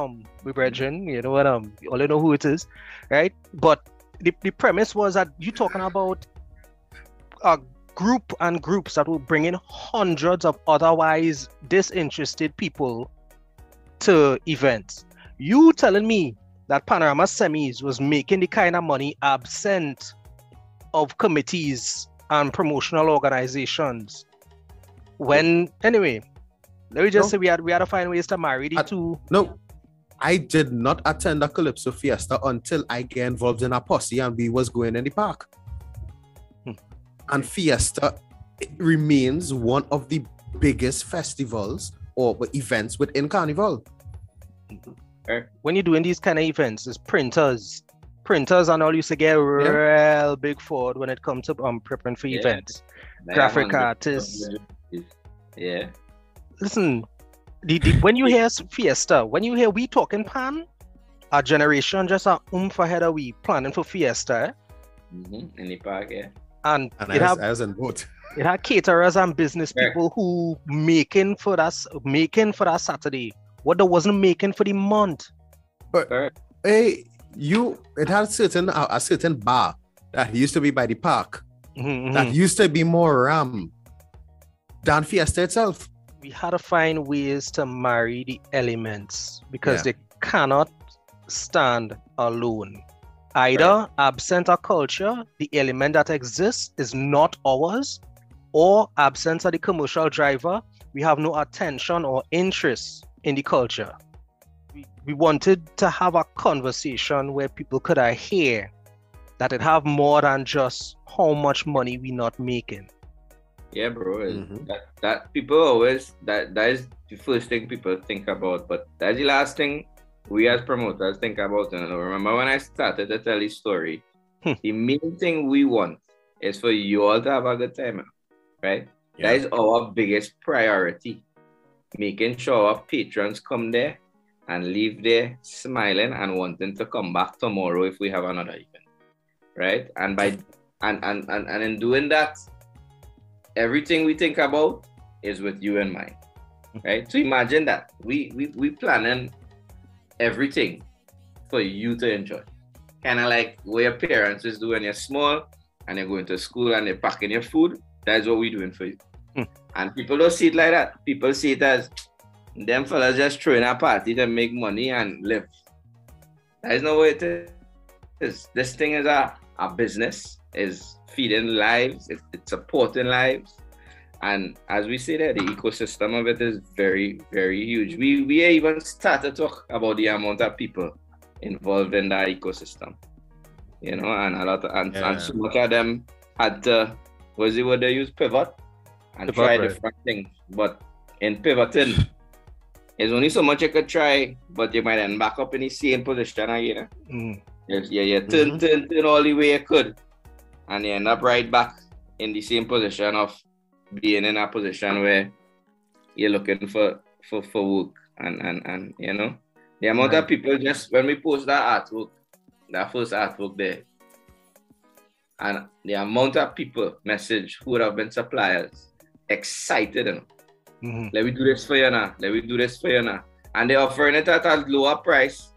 we brethren, you know what you all know who it is, right? But the premise was that you're talking about a group and groups that will bring in hundreds of otherwise disinterested people to events. You telling me that Panorama Semis was making the kind of money absent of committees and promotional organizations? When anyway, let me just say we had to find ways to marry the two. No, I did not attend a Calypso Fiesta until I get involved in a posse and we was going in the park. And Fiesta remains one of the biggest festivals or events within Carnival. When you're doing these kind of events, it's printers and all used to get real big forward when it comes to preparing for events. Graphic artists. Yeah. Listen, when you hear Fiesta, when you hear we talking pan, our generation just a ahead of we planning for Fiesta. In the park, yeah. And I was in both. It had caterers and business people who making for that Saturday what they wasn't making for the month. But hey, it had a certain bar that used to be by the park that used to be more ram than Fiesta itself. We had to find ways to marry the elements because they cannot stand alone. Either absent a culture, the element that exists is not ours, or absent of the commercial driver, we have no attention or interest in the culture. We wanted to have a conversation where people could hear that it have more than just how much money we not making. Yeah, bro. That people always that is the first thing people think about, but that's the last thing we as promoters think about. And I remember when I started to tell this story, the main thing we want is for you all to have a good time, right? Yeah. That is our biggest priority. Making sure our patrons come there and leave there smiling and wanting to come back tomorrow if we have another event, right? And by and in doing that, everything we think about is with you in mind, right? So imagine that we planning everything for you to enjoy, kind of like what your parents is doing when you're small and you're going to school and they're packing your food. That's what we're doing for you. And people don't see it like that. People see it as them fellas just throwing a party to make money and live. That is not what it is. This thing is a business, is feeding lives, it's supporting lives. And as we say there, the ecosystem of it is very, very huge. We even started to talk about the amount of people involved in that ecosystem. You know, and a lot of, and so much of them had to, was it what they use, pivot and try different things. But in pivoting, there's only so much you could try, but you might end back up in the same position again. You turn all the way you could, and you end up right back in the same position of being in a position where you're looking for work. And you know, the amount of people, just when we post that artwork, that first artwork there, and the amount of people message who would have been suppliers, excited, you know. Let me do this for you now. Let me do this for you now. And they're offering it at a lower price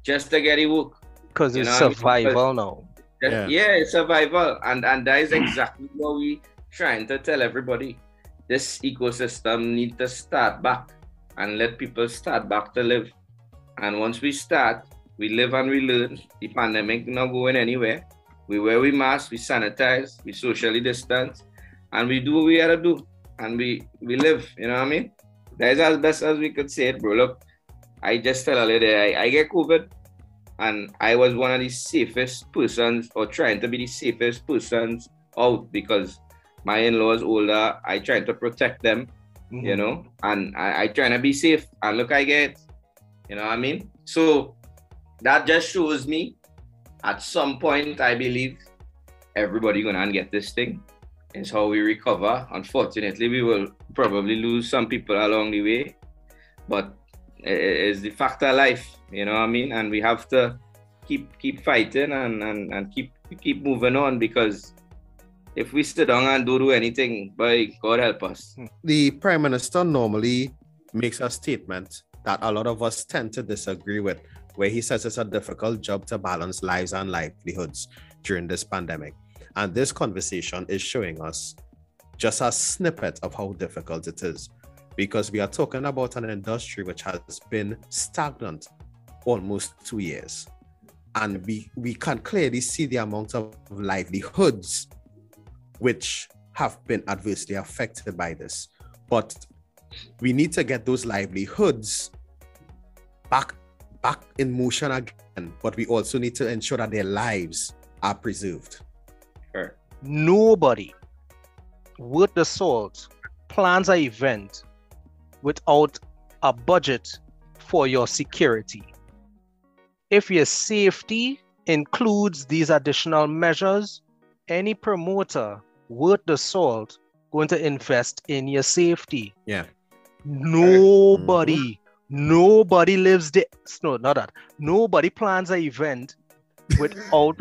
just to get it work. Because it's survival now. Yeah, it's survival. And that is exactly what we trying to tell everybody. this ecosystem need to start back and let people start back to live. And once we start, we live and we learn. The pandemic not going anywhere. We wear we mask, we sanitize, we socially distance, and we do what we gotta do. And we live, you know what I mean? That's as best as we could say it, bro. Look, I just tell a lady, I get COVID, and I was one of the safest persons, or trying to be the safest persons out, because my in-laws older. I try to protect them, you know, and I try to be safe. And look, I get, you know what I mean? So that just shows me, at some point, I believe everybody gonna get this thing. It's how we recover. Unfortunately, we will probably lose some people along the way, but it's the fact of life, you know what I mean? And we have to keep fighting and keep moving on, because if we sit down and don't do anything, by God help us. The Prime Minister normally makes a statement that a lot of us tend to disagree with, where he says it's a difficult job to balance lives and livelihoods during this pandemic. And this conversation is showing us just a snippet of how difficult it is, because we are talking about an industry which has been stagnant almost 2 years. And we can clearly see the amount of livelihoods which have been adversely affected by this. But we need to get those livelihoods back in motion again, but we also need to ensure that their lives are preserved. Sure. Nobody worth the salt plans an event without a budget for your security. If your safety includes these additional measures, any promoter worth the salt going to invest in your safety. Yeah. Nobody lives there. No, not that. Nobody plans an event without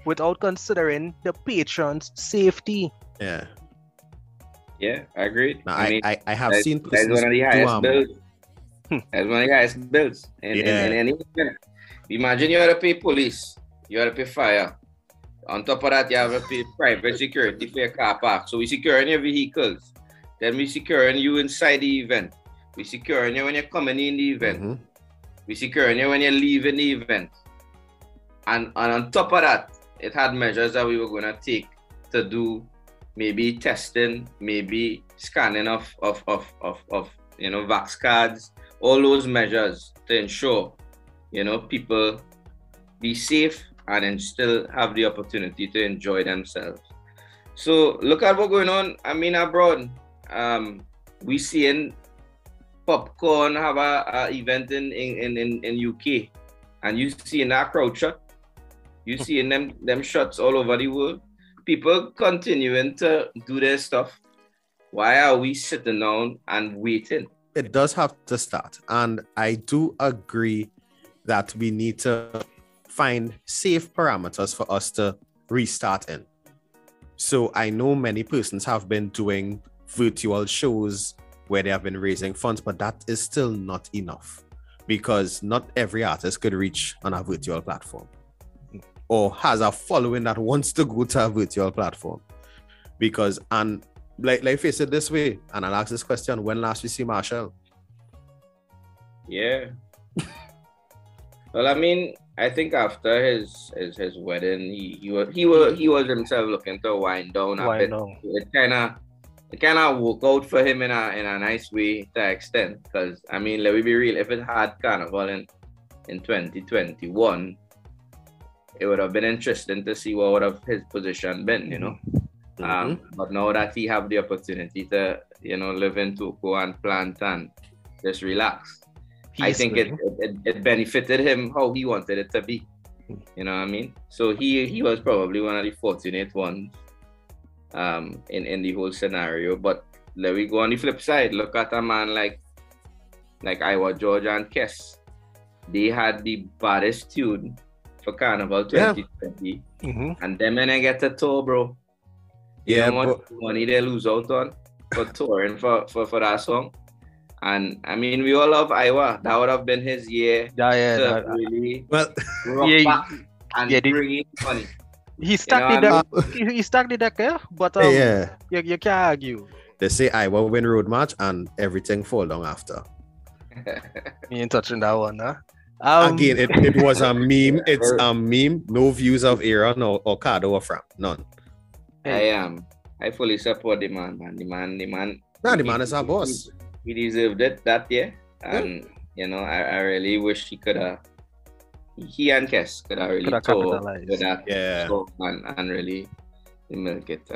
without considering the patron's safety. Yeah. Yeah, I agree. Now, I mean, I have seen that's one of the highest bills. That's one of the highest bills. In any event. Imagine you have to pay police, you have to pay fire. On top of that, you have to pay private security for your car park. So we securing your vehicles. Then we securing you inside the event. We securing you when you're coming in the event. We securing you when you're leaving the event. And on top of that, it had measures that we were going to take to do maybe testing, maybe scanning of you know, vax cards, all those measures to ensure, you know, people be safe and then still have the opportunity to enjoy themselves. So look at what's going on. I mean, abroad, we seeing Popcorn have a event in UK, and you seeing that crowd shot. You seeing them shots all over the world. People continuing to do their stuff. Why are we sitting down and waiting? It does have to start. And I do agree that we need to find safe parameters for us to restart in. So I know many persons have been doing virtual shows where they have been raising funds, but that is still not enough, because not every artist could reach on a virtual platform or has a following that wants to go to a virtual platform. Because, and like face it this way, and I'll ask this question: when last we see Marshall? Yeah. Well, I mean, I think after his wedding, he was himself looking to wind down a bit. It kind of worked out for him in a nice way to extent. Because I mean, let me be real, if it had carnival in 2021, it would have been interesting to see what would have his position been, you know. But now that he have the opportunity to, you know, live in Toko and plant and just relax, I think it benefited him how he wanted it to be. You know what I mean? So he was probably one of the fortunate ones in the whole scenario. But let me go on the flip side. Look at a man like Iowa George and Kess. They had the baddest tune for Carnival 2020. And them when I get a tour, bro. You know how much money they lose out on for touring for that song. And I mean, we all love Iowa. That would have been his year to really rock back and bring in money. He stacked the deck, but you can't argue. They say I will win road match and everything fall down after. You ain't touching that one, huh? Again, it was a meme. It's a meme. No views of Aaron or Ricardo or Fram. None. I fully support the man. The man. Nah, the man is our boss. He deserved it that year, and I really wish he could have. He and Kes could have really capitalized with that, and really milk it.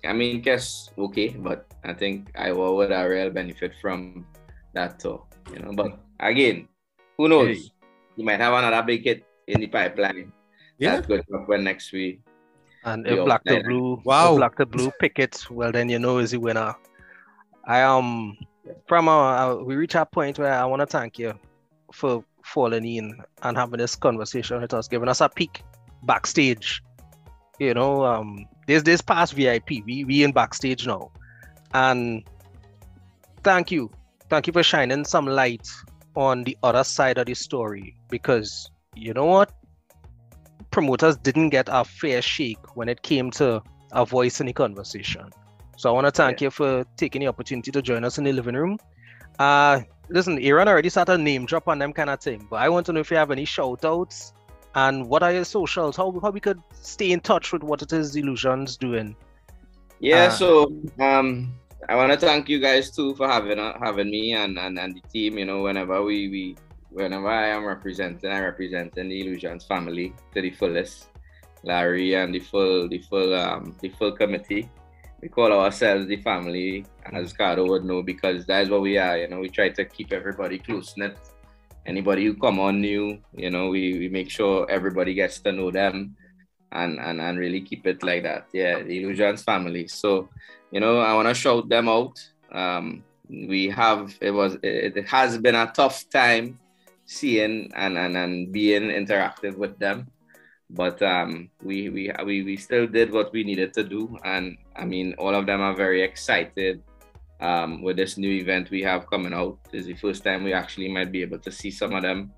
I mean, Kes okay, but I think Iowa would have real benefit from that tour, But again, who knows? Hey. You might have another big hit in the pipeline. Yeah. That's good when next week. And if Black to Blue, Wow. if Black to Blue pick it, well then is the winner. From we reach a point where I want to thank you for falling in and having this conversation with us, giving us a peek backstage. This past VIP, we in backstage now, and thank you for shining some light on the other side of the story, because you know what, promoters didn't get a fair shake when it came to a voice in the conversation. So I want to thank you for taking the opportunity to join us in the living room. Listen, Aaron already started name drop on them kind of thing, but I want to know if you have any shout outs and what are your socials, how we could stay in touch with what it is Illusion's doing. So I want to thank you guys too for having me and the team. Whenever I am representing the Illusions family to the fullest. Larry and the full committee. We call ourselves the family, as Ricardo would know, because that's what we are. We try to keep everybody close-knit. Anybody who come on new, we make sure everybody gets to know them and really keep it like that. Yeah, the Illusions family. So, I want to shout them out. It has been a tough time seeing and being interactive with them. But we still did what we needed to do, and I mean, all of them are very excited with this new event we have coming out. It's the first time we actually might be able to see some of them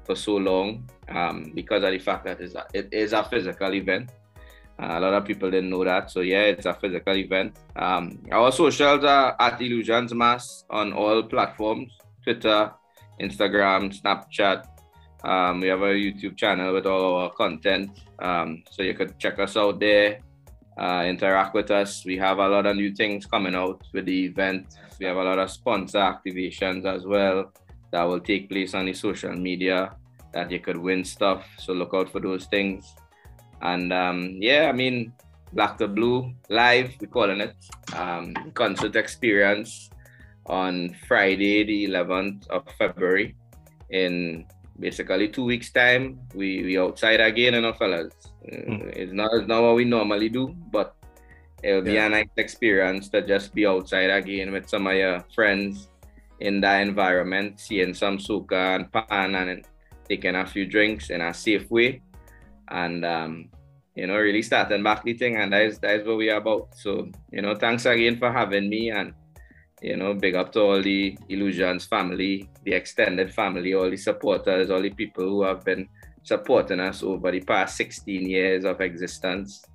for so long, because of the fact that it is a physical event. A lot of people didn't know that, so yeah, it's a physical event. Our socials are at Illusions Mass on all platforms: Twitter, Instagram, Snapchat. We have a YouTube channel with all our content, so you could check us out there, interact with us. We have a lot of new things coming out with the event. We have a lot of sponsor activations as well that will take place on the social media that you could win stuff, so look out for those things. And Black to Blue Live, we're calling it, concert experience on Friday the 11th of February in basically 2 weeks time. We outside again, fellas. It's not what we normally do, but it'll be a nice experience to just be outside again with some of your friends in that environment, seeing some soca and pan and taking a few drinks in a safe way, and really starting back the thing, and that's what we are about. So thanks again for having me, and big up to all the Illusions family, the extended family, all the supporters, all the people who have been supporting us over the past 16 years of existence.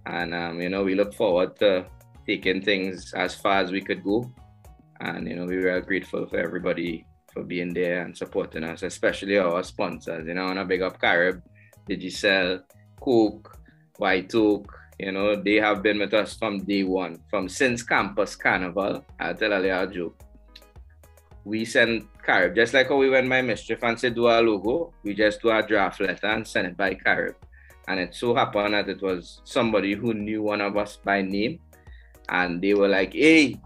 And, we look forward to taking things as far as we could go. And, we are grateful for everybody for being there and supporting us, especially our sponsors. I want to big up Carib, Digicel, Coke, White Oak. They have been with us from day one, since Campus Carnival. I'll tell a little joke. We send Carib, just like how we went by Mischief and said do our logo, we just do a draft letter and send it by Carib. And it so happened that it was somebody who knew one of us by name, and they were like, hey,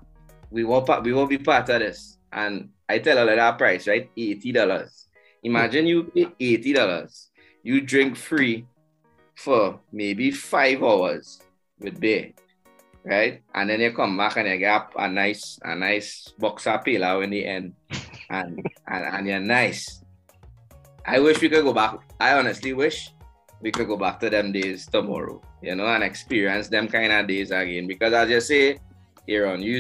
we won't be part of this. And I tell her that price, right? $80. Imagine you pay $80, you drink free for maybe 5 hours with beer, right? And then you come back and you get a nice box of pale in the end, and you're nice. I wish we could go back. I honestly wish we could go back to them days tomorrow, and experience them kind of days again. Because as you say, Aaron, you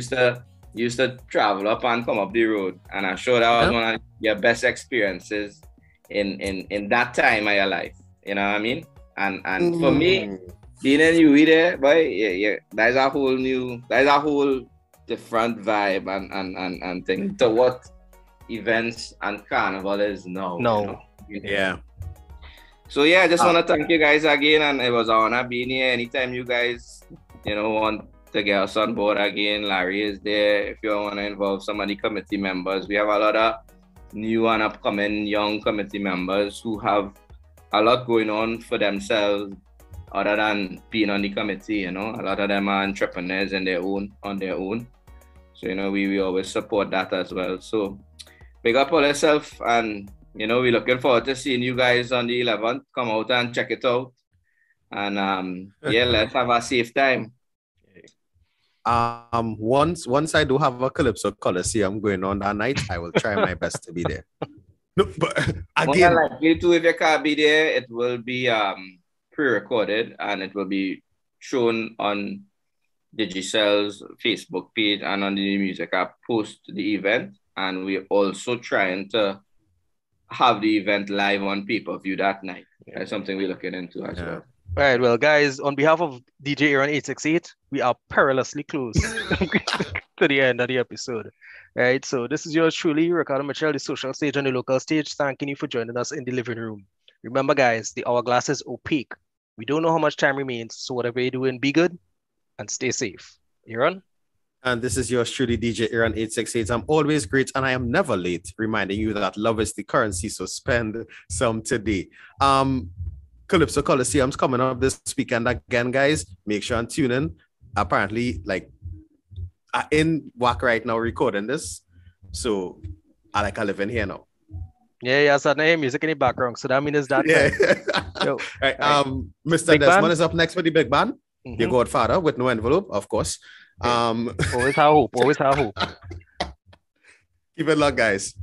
used to travel up and come up the road, and I'm sure that was one of your best experiences in that time of your life. You know what I mean? And for me, being in UE there, boy, yeah, that's a whole different vibe and thing to what events and carnival is now. No. Yeah. So yeah, I just want to thank you guys again, and it was an honor being here. Anytime you guys, want to get us on board again, Larry is there. If you want to involve some of the committee members, we have a lot of new and upcoming young committee members who have a lot going on for themselves other than being on the committee. A lot of them are entrepreneurs on their own. So we always support that as well. So big up on yourself, and we're looking forward to seeing you guys on the 11th. Come out and check it out. And let's have a safe time. Once I do have a Calypso Coliseum going on that night, I will try my best to be there. No, but again, More likely to, if you can't be there, it will be pre-recorded and it will be shown on Digicel's Facebook page and on the music app post the event. And we're also trying to have the event live on pay-per-view that night. That's something we're looking into as well. All right, well, guys, on behalf of DJ Aaron 868, we are perilously close to the end of the episode. All right, so this is yours truly, Ricardo Mitchell, the social stage and the local stage. Thanking you for joining us in the living room. Remember, guys, the hourglass is opaque. We don't know how much time remains, so whatever you're doing, be good and stay safe. Aaron? And this is yours truly, DJ Aaron 868. I'm always great and I am never late, reminding you that love is the currency, so spend some today. Calypso Coliseum's coming up this weekend again, guys. Make sure and tune in. Apparently, in WAC right now recording this, so I live in here now. Yeah, so I hear music in the background, so that means it's that time. Yo. Right, Mr. Big Desmond band? is up next with the big band. Your godfather with no envelope, of course. Always have hope. Keep it locked, guys.